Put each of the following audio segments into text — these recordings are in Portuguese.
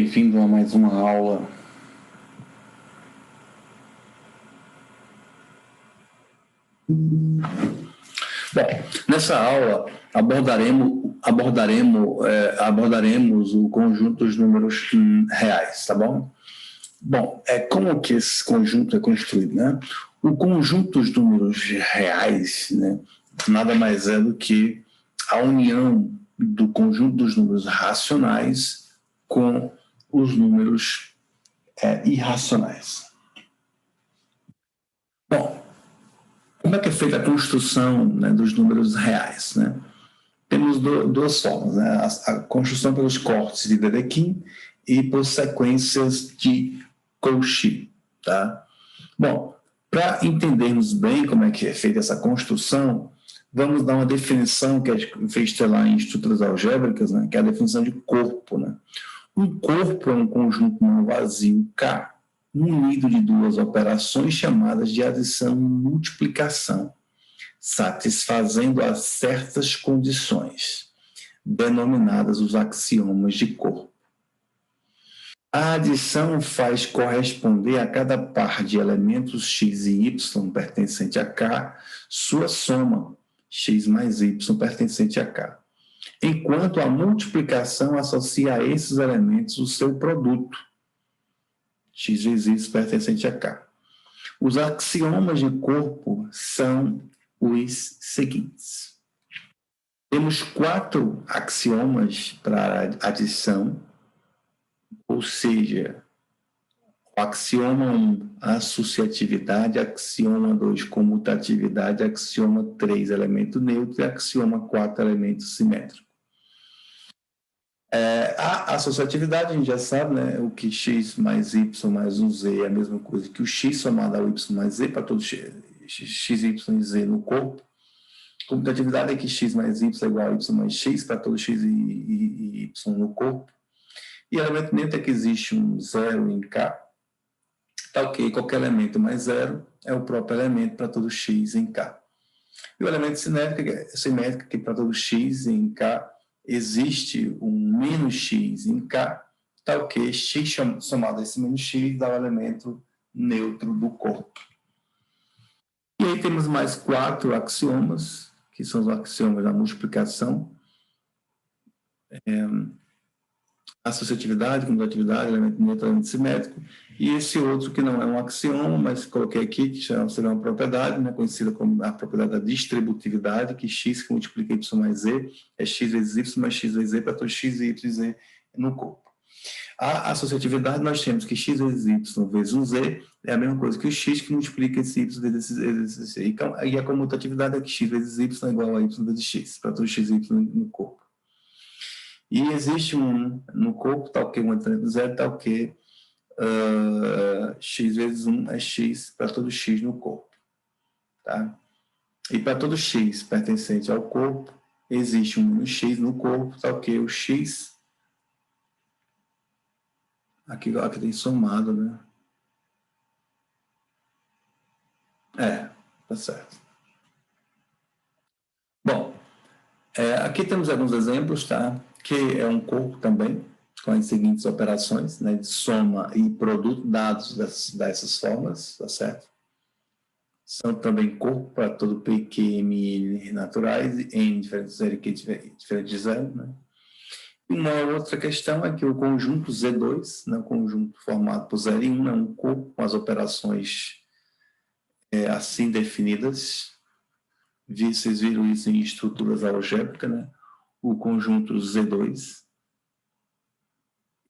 bem-vindo a mais uma aula. Bom, nessa aula abordaremos o conjunto dos números reais, tá bom? Bom, como que esse conjunto é construído, né? O conjunto dos números reais, né, nada mais é do que a união do conjunto dos números racionais com os números irracionais. Bom, como é que é feita a construção, né, dos números reais, né? Temos duas formas, né? A construção pelos cortes de Dedekind e por sequências de Cauchy, tá? Bom, para entendermos bem como é que é feita essa construção, vamos dar uma definição que é feita lá em estruturas algébricas, né? Que é a definição de corpo, né? Um corpo é um conjunto não vazio K, munido de duas operações chamadas de adição e multiplicação, satisfazendo a certas condições, denominadas os axiomas de corpo. A adição faz corresponder a cada par de elementos x e y pertencente a K sua soma, x mais y pertencente a K, enquanto a multiplicação associa a esses elementos o seu produto, x vezes y pertencente a K. Os axiomas de corpo são os seguintes. Temos 4 axiomas para adição, ou seja, o axioma 1, associatividade, axioma 2, comutatividade, axioma 3, elemento neutro, e axioma 4, elemento simétrico. A associatividade, a gente já sabe, né, o que x mais y mais um z é a mesma coisa que o x somado ao y mais z para todo x, y e z no corpo. Comutatividade é que x mais y é igual a y mais x para todo x e y no corpo. E elemento neutro é que existe um zero em K. Tá ok, qualquer elemento mais zero é o próprio elemento para todo x em K. E o elemento simétrico é que para todo x em K existe um menos x em K, tá ok, x somado a esse menos x dá o elemento neutro do corpo. E aí temos mais 4 axiomas, que são os axiomas da multiplicação, associatividade, comutatividade, elemento neutro, elemento simétrico, e esse outro que não é um axioma, mas coloquei aqui, que seria uma propriedade, né, conhecida como a propriedade da distributividade, que x que multiplica y mais z é x vezes y mais x vezes z para todo x, y e z no corpo. A associatividade, nós temos que x vezes y vezes um z é a mesma coisa que o x que multiplica esse y vezes esse z. E a comutatividade é que x vezes y é igual a y vezes x, para todo x e y no corpo. E existe no corpo, tal que 1 é zero, tal que x vezes 1 é x para todo x no corpo. Tá? E para todo x pertencente ao corpo, existe um menos x no corpo, tal que o x... Aqui tem somado, né? Tá certo. Bom, aqui temos alguns exemplos, tá? Que é um corpo também, com as seguintes operações, né, de soma e produto, dados dessas formas, tá certo? São também corpo para todo P, Q, M e N naturais, N diferente de 0 e Q diferente de 0, né? E uma outra questão é que o conjunto Z2, né, o conjunto formado por 0 e 1, é um corpo com as operações assim definidas. Vocês viram isso em estruturas algébricas, né? O conjunto Z2.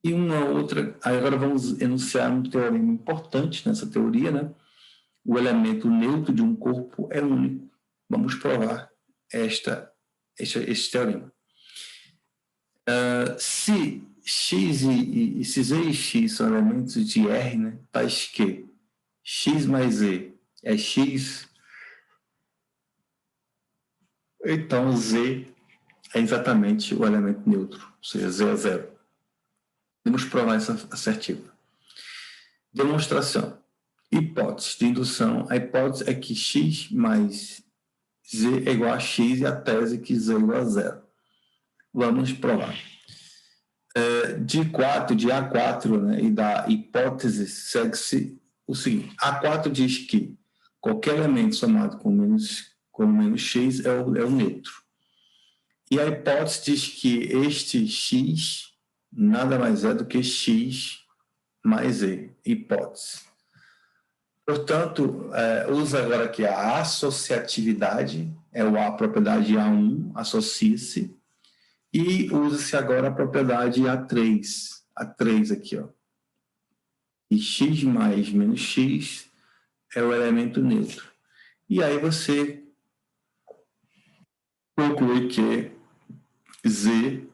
E uma outra, agora vamos enunciar um teorema importante nessa teoria, né? O elemento neutro de um corpo é único. Vamos provar este teorema. Se x se z e x são elementos de R, né? Tais que x mais z é x, então z é exatamente o elemento neutro, ou seja, z é zero. Vamos provar essa assertiva. Demonstração. Hipótese de indução. A hipótese é que x mais z é igual a x e a tese é que z é igual a zero. Vamos provar. De A4, né, e da hipótese, segue-se o seguinte. A4 diz que qualquer elemento somado com menos x é o neutro. E a hipótese diz que este x nada mais é do que x mais e, hipótese. Portanto, usa agora aqui a associatividade, a propriedade A1, associa-se, e usa-se agora a propriedade A3 aqui, ó. E x mais menos x é o elemento neutro. E aí você conclui que z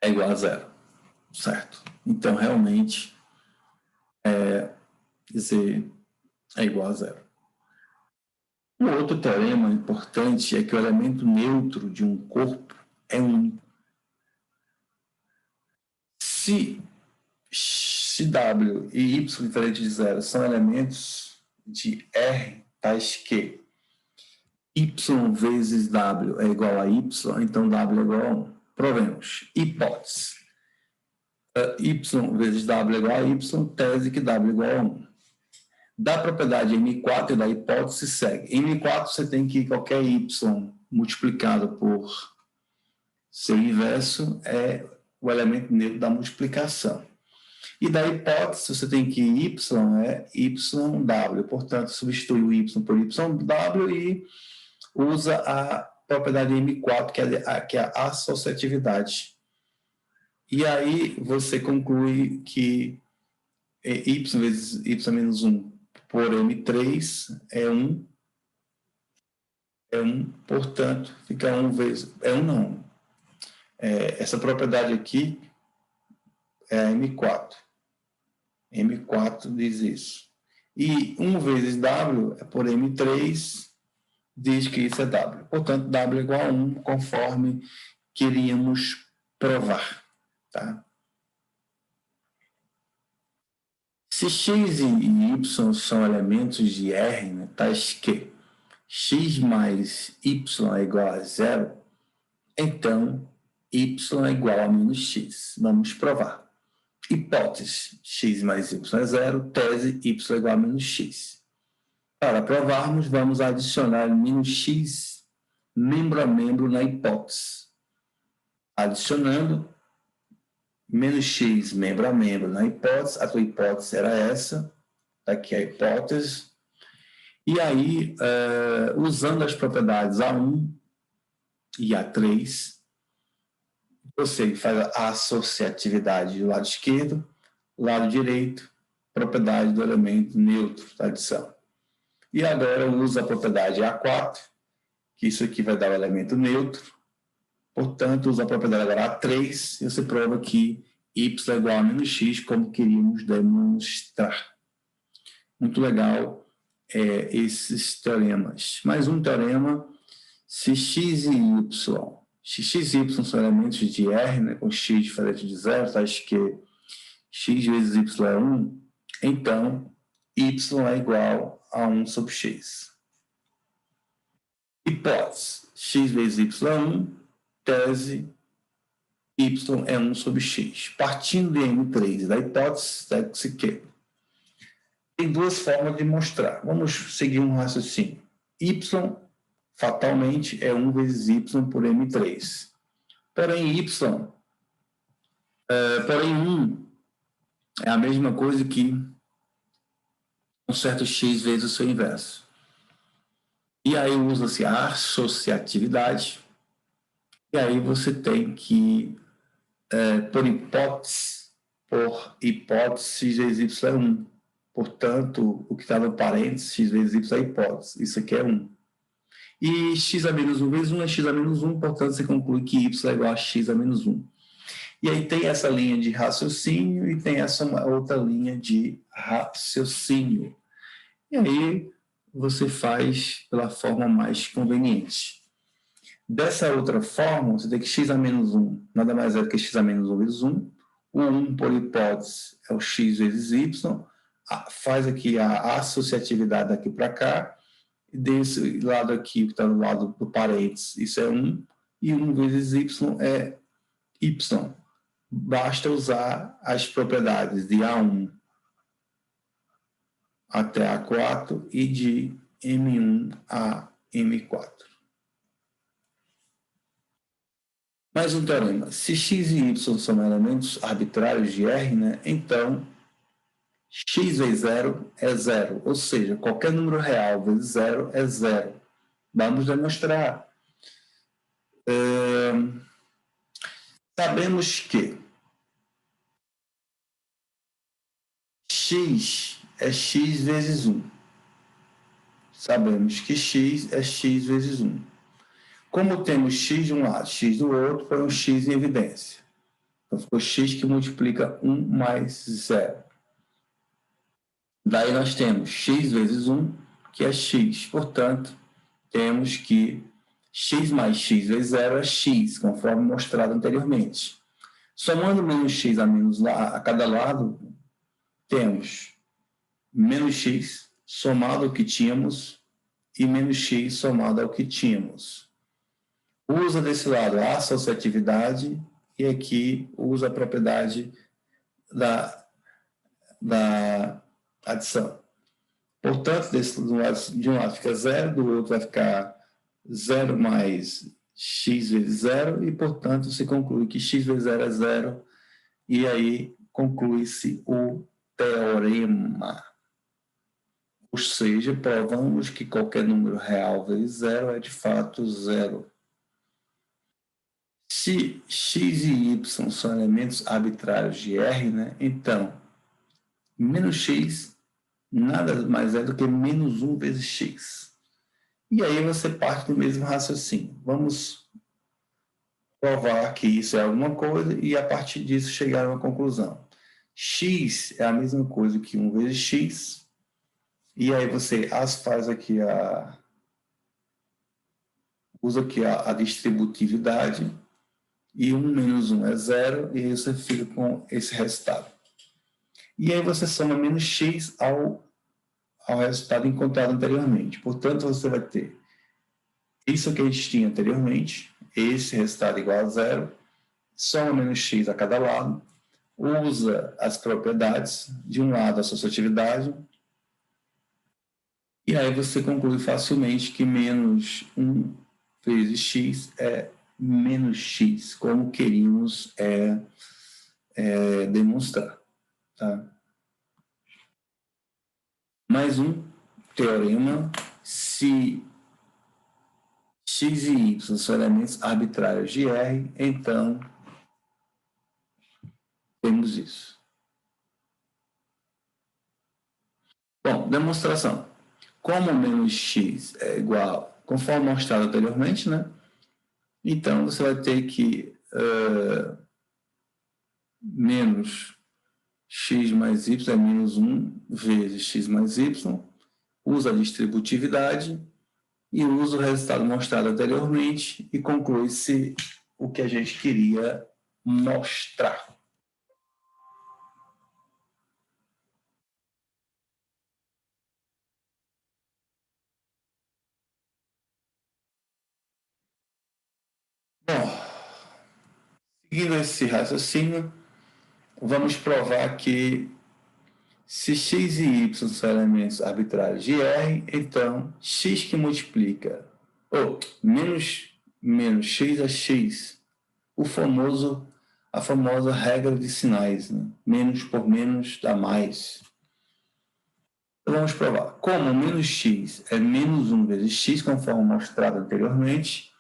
é igual a zero, certo? Então, realmente, z é igual a zero. Um outro teorema importante é que o elemento neutro de um corpo é 1. Se W e Y diferente de zero são elementos de R, tais que Y vezes W é igual a Y, então W é igual a 1. Provemos. Hipótese. Y vezes W é igual a Y, tese que W é igual a 1. Da propriedade M4 e da hipótese segue. M4 você tem que qualquer Y multiplicado por seu inverso é o elemento neutro da multiplicação. E da hipótese você tem que Y é YW, portanto substitui o Y por YW e usa a propriedade M4, que é a associatividade. E aí você conclui que Y vezes Y menos 1 por M3 é 1, portanto, fica 1 vezes... 1 não. Essa propriedade aqui é a M4. M4 diz isso. E 1 vezes W é por M3, diz que isso é W. Portanto, W é igual a 1, conforme queríamos provar. Tá? Se x e y são elementos de R, né, tais que x mais y é igual a 0, então y é igual a menos x. Vamos provar. Hipótese, x mais y é 0, tese, y é igual a menos x. Para provarmos, vamos adicionar menos x membro a membro na hipótese. Adicionando menos x membro a membro na hipótese, a tua hipótese era essa, aqui a hipótese, e aí, usando as propriedades A1 e A3, você faz a associatividade do lado esquerdo, lado direito, propriedade do elemento neutro da adição. E agora usa a propriedade A4, que isso aqui vai dar o elemento neutro, portanto, usa a propriedade agora A3 e você prova que y é igual a menos x, como queríamos demonstrar. Muito legal esses teoremas. Mais um teorema, se x e y, x e y são elementos de R, né, com x diferente de zero, tais que x vezes y é 1, então y é igual a 1 sobre x. Hipótese, x vezes y é 1, tese, y é 1 sobre x. Partindo de M3 da hipótese, segue-se que tem duas formas de mostrar. Vamos seguir um raciocínio. Y, fatalmente, é 1 vezes y por M3. Porém, 1 é a mesma coisa que um certo x vezes o seu inverso. E aí usa-se a associatividade, e aí você tem que, por hipótese, x vezes y é 1. Portanto, o que está no parênteses, x vezes y é hipótese. Isso aqui é 1. E x a menos 1 vezes 1 é x a menos 1, portanto, você conclui que y é igual a x a menos 1. E aí tem essa linha de raciocínio e tem essa outra linha de raciocínio. E aí você faz pela forma mais conveniente. Dessa outra forma, você tem que x a menos 1 nada mais é do que x a menos 1 vezes 1. O 1, por hipótese, é o x vezes y. Faz aqui a associatividade daqui para cá. E desse lado aqui, que está do lado do parênteses, isso é 1. E 1 vezes y é y. basta usar as propriedades de A1 até A4 e de M1 a M4. Mais um teorema. Se x e y são elementos arbitrários de R, né, então x vezes 0 é 0, ou seja, qualquer número real vezes 0 é 0. Vamos demonstrar. Sabemos que x é x vezes 1. Sabemos que x é x vezes 1. Como temos x de um lado, x do outro, põe um x em evidência. Então, ficou x que multiplica 1 mais 0. Daí nós temos x vezes 1, que é x. Portanto, temos que x mais x vezes 0 é x, conforme mostrado anteriormente. Somando menos x a menos a cada lado, temos menos x somado ao que tínhamos e menos x somado ao que tínhamos. Usa desse lado a associatividade e aqui usa a propriedade da adição. Portanto, de um lado fica 0, do outro vai ficar 0 mais x vezes 0 e, portanto, se conclui que x vezes 0 é 0 e aí conclui-se o teorema. Ou seja, provamos que qualquer número real vezes 0 é de fato 0. Se x e y são elementos arbitrários de R, né, então, menos x nada mais é do que menos 1 vezes x. E aí você parte do mesmo raciocínio. Vamos provar que isso é alguma coisa e a partir disso chegar a uma conclusão. X é a mesma coisa que 1 vezes x, e aí você faz aqui usa aqui a distributividade, e 1 menos 1 é 0, e aí você fica com esse resultado. E aí você soma menos x ao resultado encontrado anteriormente. Portanto, você vai ter isso que a gente tinha anteriormente, esse resultado igual a 0, soma menos x a cada lado, usa as propriedades, de um lado a associatividade, e aí você conclui facilmente que menos 1 vezes x é menos x, como queríamos demonstrar. Tá? Mais um teorema: se x e y são elementos arbitrários de R, então temos isso. Bom, demonstração. Como menos x é igual, conforme mostrado anteriormente, né? Então, você vai ter que menos x mais y é menos 1 vezes x mais y, usa a distributividade e usa o resultado mostrado anteriormente e conclui-se o que a gente queria mostrar. Bom, seguindo esse raciocínio, vamos provar que se x e y são elementos arbitrários de R, então x que multiplica, menos x é x, a famosa regra de sinais, né? Menos por menos dá mais. Então, vamos provar. Como menos x é menos 1 vezes x, conforme mostrado anteriormente,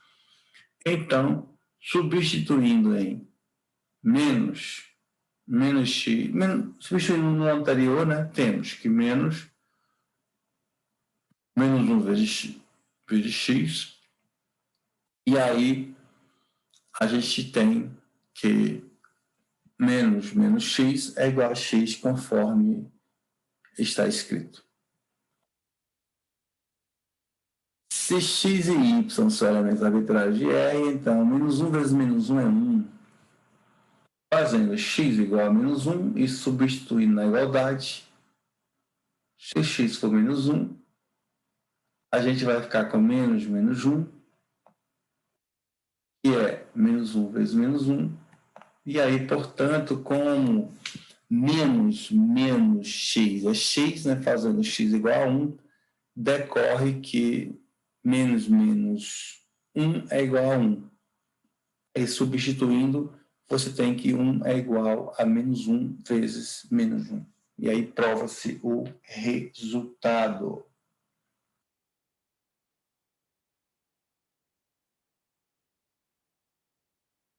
então, substituindo em menos x, substituindo no anterior, né, temos que menos 1 vezes x, e aí a gente tem que menos x é igual a x conforme está escrito. Se x e y são elementos arbitrários de R, então menos 1 vezes menos 1 é 1. Fazendo x igual a menos 1 e substituindo na igualdade, se x for menos 1, a gente vai ficar com menos 1, que é menos 1 vezes menos 1, E aí, portanto, como menos x é x, né, fazendo x igual a 1, decorre que menos 1 é igual a 1. E substituindo, você tem que 1 é igual a menos 1 vezes menos 1. E aí prova-se o resultado.